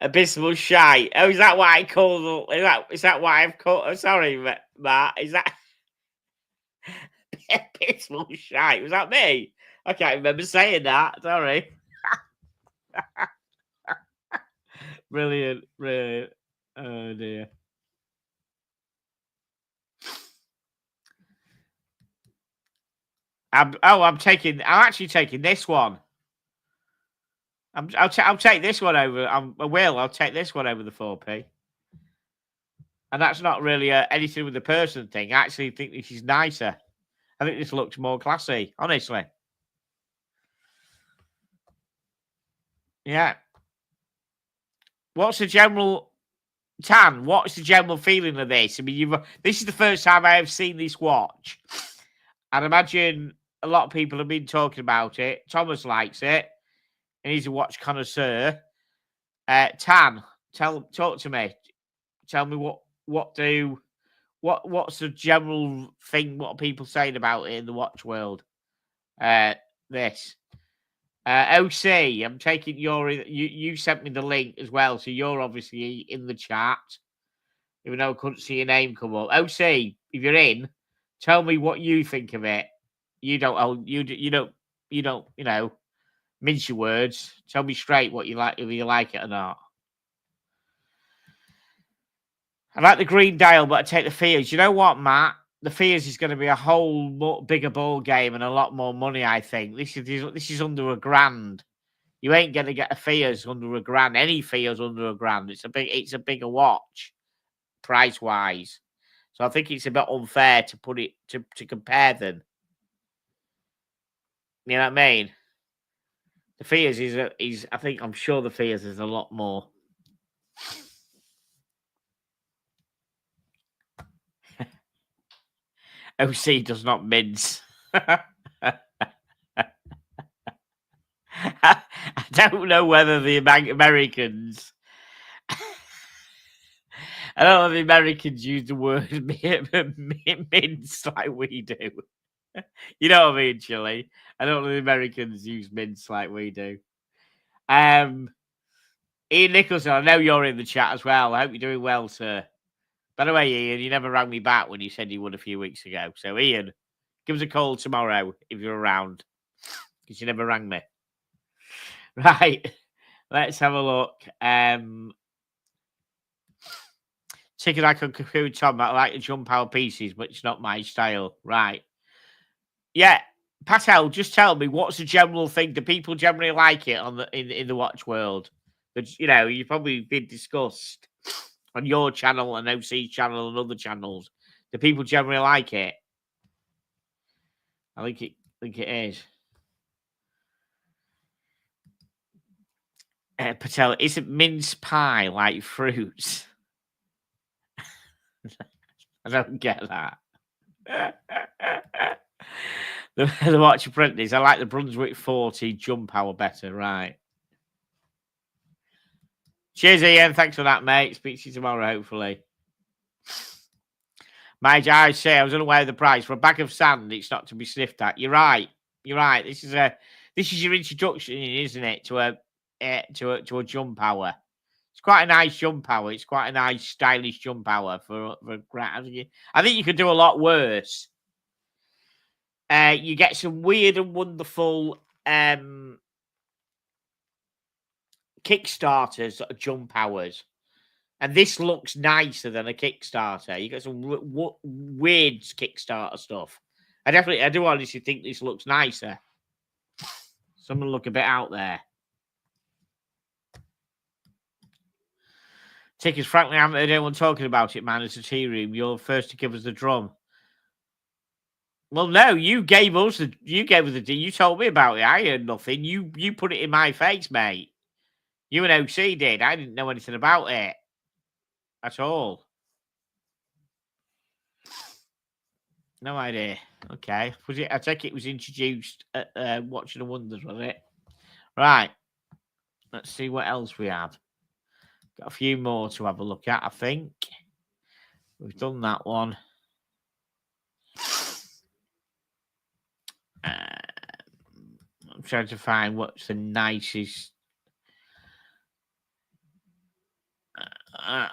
Abysmal shite. Oh, is that what I call? Is that what I've called? Oh, sorry, Matt. Is that abysmal shite? Was that me? I can't remember saying that. Sorry. Brilliant. Oh dear. I'm actually taking this one. I'll take this one over. I'll take this one over the 4P. And that's not really anything with the person thing. I actually think this is nicer. I think this looks more classy, honestly. Yeah. What's the general feeling of this? I mean, this is the first time I have seen this watch. I'd imagine a lot of people have been talking about it. Thomas likes it, and he's a watch connoisseur. Tan, talk to me. Tell me what's the general thing? What are people saying about it in the watch world? This. OC, I'm taking you sent me the link as well, so you're obviously in the chat, even though I couldn't see your name come up. OC, if you're in, tell me what you think of it. You don't mince your words. Tell me straight what you like, if you like it or not. I like the green dial, but I take the Fears. You know what, Matt? The Fears is going to be a whole bigger ball game and a lot more money, I think. This is under £1,000. You ain't going to get a Fears under £1,000. Any Fears under £1,000. It's a bigger watch, price wise. So I think it's a bit unfair to put it to compare them. You know what I mean? The Fears is I think I'm sure the Fears is a lot more. OC does not mince. I don't know whether the Americans. I don't know if the Americans use the word mince like we do. You know what I mean, Chile? I don't know if the Americans use mince like we do. Ian Nicholson, I know you're in the chat as well. I hope you're doing well, sir. By the way, Ian, you never rang me back when you said you would a few weeks ago. So, Ian, give us a call tomorrow if you're around, because you never rang me. Right, let's have a look. Ticket I can conclude, Tom. I like the jump power pieces, but it's not my style. Right. Yeah, Patel, just tell me, what's the general thing? Do people generally like it on in the watch world? But you've probably been discussed on your channel and OC channel and other channels. Do people generally like it? I think it is. Patel, isn't mince pie like fruits? I don't get that. The watch apprentice. I like the Brunswick 40 jump hour better, right? Cheers, Ian. Thanks for that, mate. Speak to you tomorrow, hopefully. My I say I was unaware of the price for a bag of sand. It's not to be sniffed at. You're right. You're right. This is your introduction, isn't it, to a jump hour? It's quite a nice jump hour. It's quite a nice, stylish jump hour for I think you could do a lot worse. You get some weird and wonderful Kickstarters that are jump hours. And this looks nicer than a Kickstarter. You got some weird Kickstarter stuff. I do honestly think this looks nicer. Someone look a bit out there. Tickets, frankly, I haven't heard anyone talking about it, man. It's a tea room. You're first to give us the drum. Well, no, you gave us you told me about it. I heard nothing. You put it in my face, mate. You and OC did. I didn't know anything about it at all. No idea. Okay. Was it? I take it was introduced at Watching the Wonders, was it? Right. Let's see what else we have. Got a few more to have a look at, I think. We've done that one. I'm trying to find what's the nicest.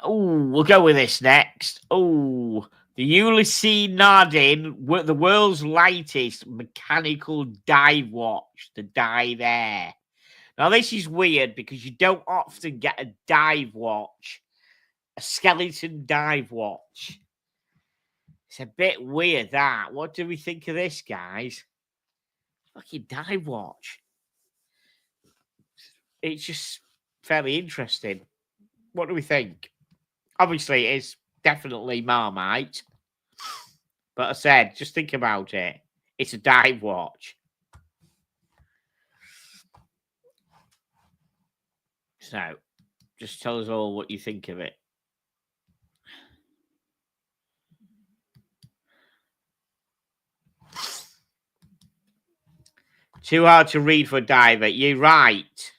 We'll go with this next. The Ulysses Nardin, the world's lightest mechanical dive watch, the Dive Air. Now, this is weird because you don't often get a dive watch, a skeleton dive watch. It's a bit weird, that. What do we think of this, guys? Fucking dive watch. It's just fairly interesting. What do we think? Obviously, it's definitely Marmite. But I said, just think about it. It's a dive watch. So, just tell us all what you think of it. Too hard to read for a diver. You're right.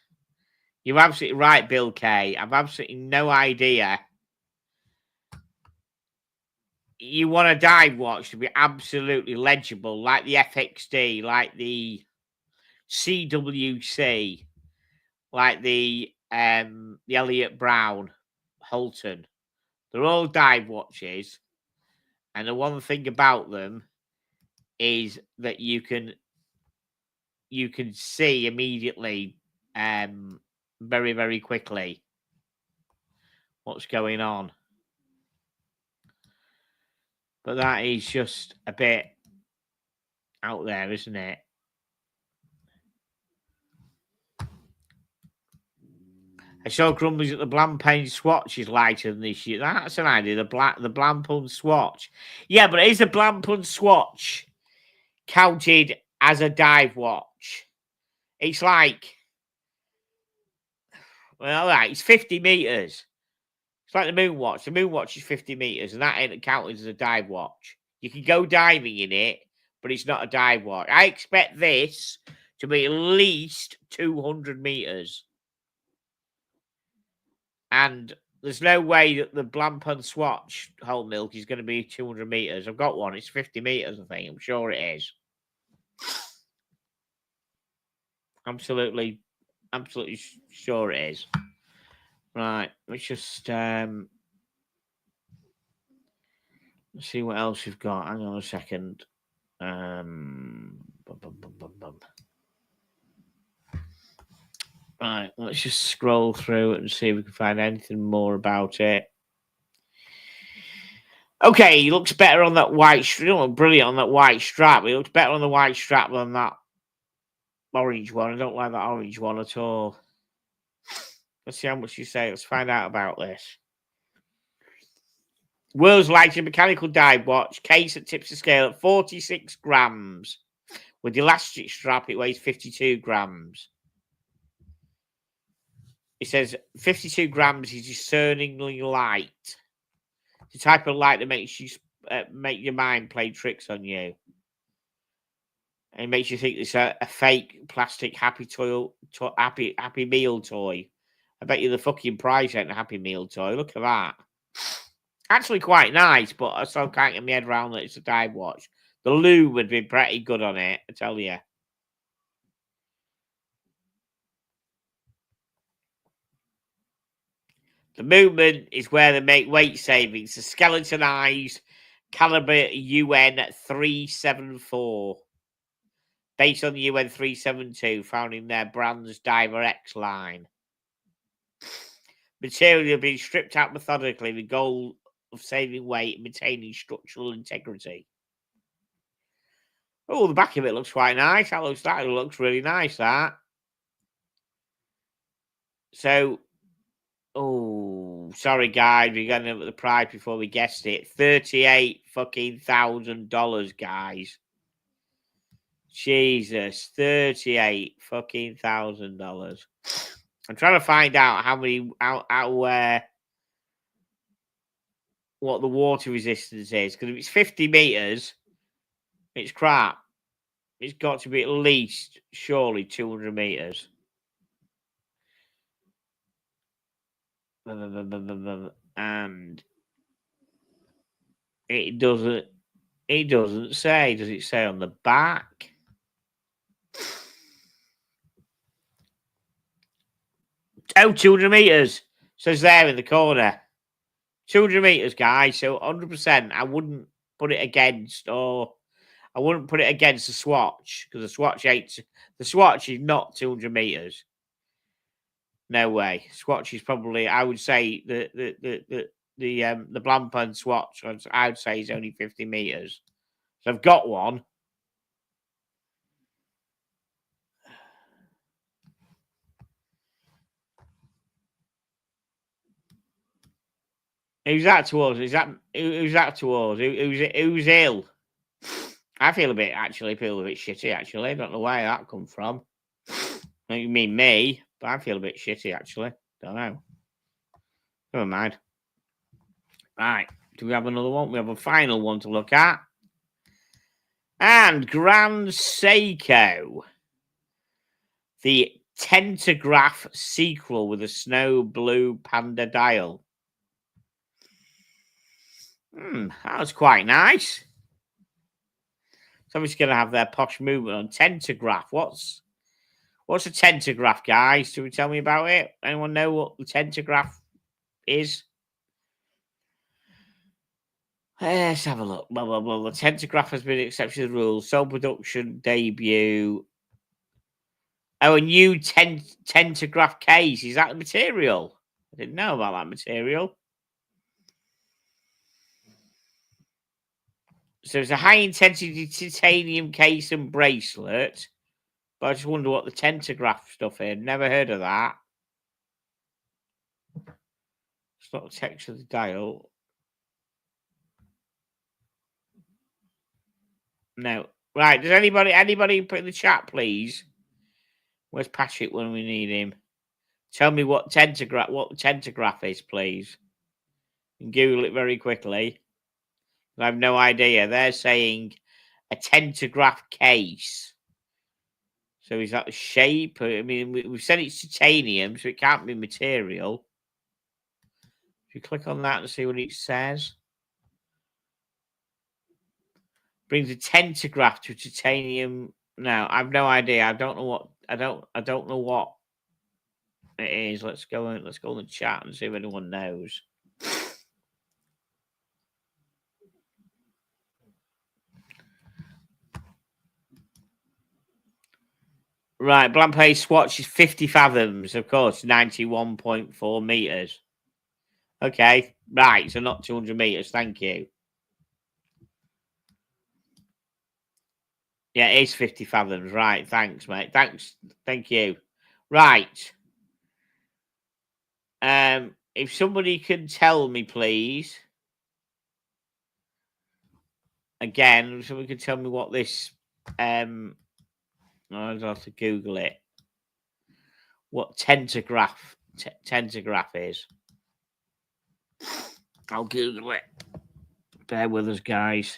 You're absolutely right, Bill K. I've absolutely no idea. You want a dive watch to be absolutely legible, like the FXD, like the CWC, like the Elliott Brown, Holton. They're all dive watches, and the one thing about them is that you can see immediately, very, very quickly, what's going on. But that is just a bit out there, isn't it? I saw grumblings that the Blancpain swatch is lighter than this year. That's an idea. The Blancpain swatch. Yeah, but is the Blancpain swatch counted as a dive watch? It's like, well, all right, it's 50 meters. It's like the Moonwatch. The Moonwatch is 50 meters, and that ain't counted as a dive watch. You can go diving in it, but it's not a dive watch. I expect this to be at least 200 meters. And there's no way that the Blancpain swatch whole milk is going to be 200 meters. I've got one. It's 50 meters, I think. I'm sure it is. Absolutely sure it is. Right. Let's just let's see what else we've got. Hang on a second. Right, let's just scroll through it and see if we can find anything more about it. Okay, he looks better on that white strap. Brilliant on that white strap. He looks better on the white strap than that orange one. I don't like that orange one at all. Let's see how much you say. Let's find out about this. World's lightest mechanical dive watch. Case that tips the scale at 46 grams. With the elastic strap, it weighs 52 grams. It says 52 grams is discerningly light. It's the type of light that makes you make your mind play tricks on you. And it makes you think it's a fake plastic Happy Meal toy. I bet you the fucking price ain't a Happy Meal toy. Look at that. Actually quite nice, but I still can't get my head around that it's a dive watch. The lube would be pretty good on it, I tell you. The movement is where they make weight savings. The skeletonized caliber UN 374. Based on the UN 372, found in their brand's Diver X line. Material will be stripped out methodically with the goal of saving weight and maintaining structural integrity. Oh, the back of it looks quite nice. That looks really nice, that. So, oh, sorry, guys. We're going to look at the price before we guessed it. $38,000, guys. Jesus, $38,000. I'm trying to find out what the water resistance is, because if it's 50 meters, it's crap. It's got to be at least, surely, 200 meters. And it doesn't say. Does it say on the back? Oh, 200 meters. Says there in the corner. 200 meters, guys. So 100%. I wouldn't put it against, or I wouldn't put it against the swatch, because the swatch is not 200 meters. No way. Swatch is probably, I would say, the Blancpain swatch, I would say, is only 50 meters. So I've got one. Who's that towards? Who's that towards? Who's ill? I feel a bit shitty, actually. I don't know where that come from. You mean me, but I feel a bit shitty, actually. Don't know. Never mind. Right. Do we have another one? We have a final one to look at. And Grand Seiko. The Tentagraph sequel with a snow blue panda dial. That was quite nice. Somebody's going to have their posh movement on Tentagraph. What's a Tentagraph, guys? Do we tell me about it? Anyone know what the Tentagraph is? Let's have a look. Blah, blah, blah. The Tentagraph has been accepted to the rules. Sole production debut. Oh, a new Tentagraph case. Is that the material? I didn't know about that material. So it's a high-intensity titanium case and bracelet. But I just wonder what the Tentagraph stuff is. Never heard of that. It's not the text of the dial. No. Right. Does anybody put in the chat, please? Where's Patrick when we need him? Tell me what the Tentagraph is, please. And Google it very quickly. I have no idea. They're saying a Tentagraph case. So is that the shape? I mean, we've said it's titanium, so it can't be material. If you click on that and see what it says. Brings a Tentagraph to titanium. No, I've no idea. I don't know what I don't know what it is. Let's go in the chat and see if anyone knows. Right, Blancpain Swatch is 50 fathoms, of course, 91.4 meters. Okay, right, so not 200 meters. Thank you. Yeah, it is 50 fathoms. Right, thanks, mate. Thanks, thank you. Right. If somebody can tell me, please. Again, somebody can tell me what this. I'll have to Google it. What Tentagraph is? I'll Google it. Bear with us, guys.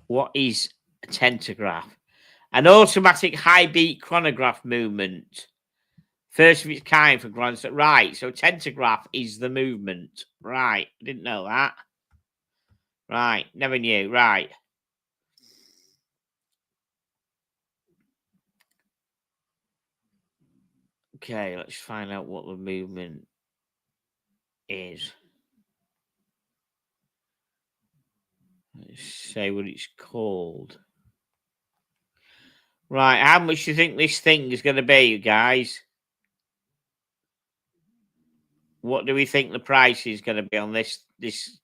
What is a Tentagraph? An automatic high beat chronograph movement. First of its kind for Grand. Right, so Tentagraph is the movement. Right, didn't know that. Right, never knew. Right. Okay, let's find out what the movement is. Let's say what it's called. Right, how much do you think this thing is going to be, guys? What do we think the price is going to be on this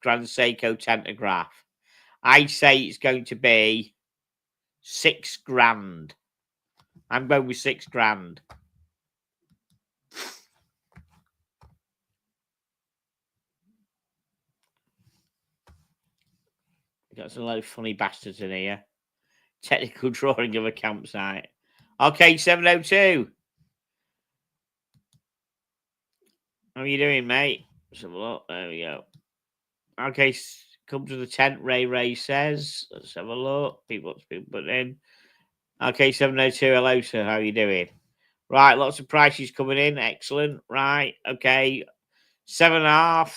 Grand Seiko Tentagraph? I'd say it's going to be $6,000. I'm going with $6,000. Got some lot of funny bastards in here. Technical drawing of a campsite. Okay, 702. How are you doing, mate? Let's have a look. There we go. Okay, come to the tent, Ray says. Let's have a look. People put in. Okay, 702. Hello, sir. How are you doing? Right, lots of prices coming in. Excellent. Right, okay. 7.5.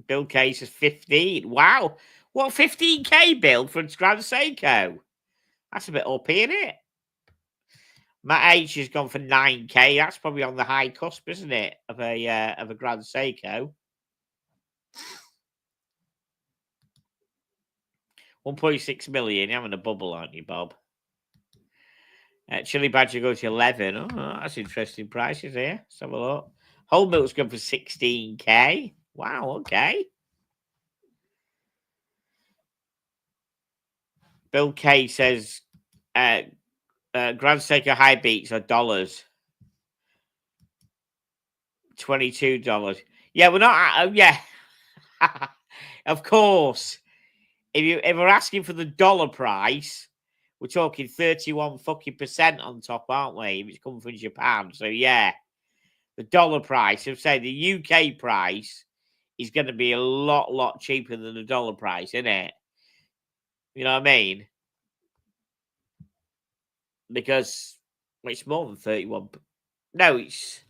Bill Case is 15. Wow. What 15K bill for Grand Seiko? That's a bit up, isn't it? Matt H has gone for 9K. That's probably on the high cusp, isn't it? Of a Grand Seiko. 1.6 million. You're having a bubble, aren't you, Bob? Chili Badger goes to 11. Oh, that's interesting prices here. Let's have a look. Whole Milk's gone for 16K. Wow, okay. Bill K says Grand Seiko high beats are dollars. $22. Yeah, we're not. Yeah, of course. If we're asking for the dollar price, we're talking 31% on top, aren't we? If it's coming from Japan, so yeah, the dollar price. I'd say the UK price is going to be a lot cheaper than the dollar price, isn't it? You know what I mean? Because it's more than 31. No, it's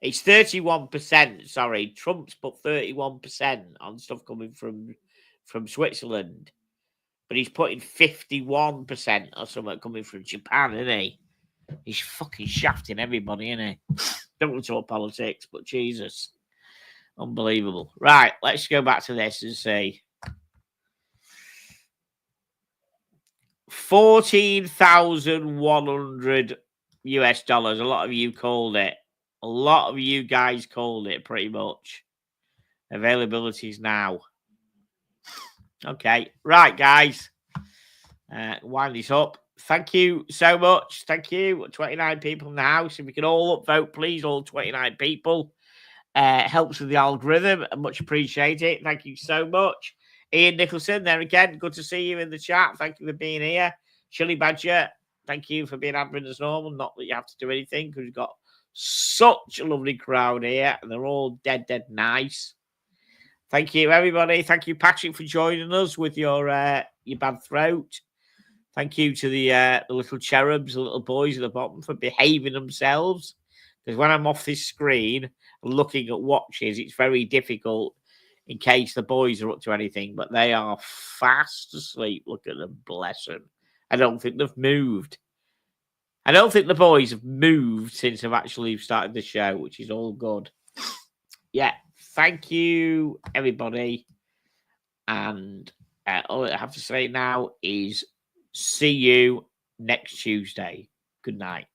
31%. Sorry, Trump's put 31% on stuff coming from Switzerland, but he's putting 51% or something coming from Japan, isn't he? He's fucking shafting everybody, isn't he? Don't want to talk politics, but Jesus, unbelievable. Right, let's go back to this and see. $14,100 US. A lot of you called it. A lot of you guys called it pretty much. Availabilities now. Okay. Right, guys. Wind this up. Thank you so much. Thank you. 29 people in the house. If we can all upvote, please, all 29 people. Helps with the algorithm. I much appreciate it. Thank you so much. Ian Nicholson, there again. Good to see you in the chat. Thank you for being here. Shirley Badger, thank you for being admin as normal. Not that you have to do anything because we've got such a lovely crowd here and they're all dead nice. Thank you, everybody. Thank you, Patrick, for joining us with your bad throat. Thank you to the little cherubs, the little boys at the bottom for behaving themselves. Because when I'm off this screen looking at watches, it's very difficult in case the boys are up to anything. But they are fast asleep. Look at them, bless them. I don't think they've moved. I don't think the boys have moved since I've actually started the show, which is all good. Yeah, thank you, everybody. And all I have to say now is see you next Tuesday. Good night.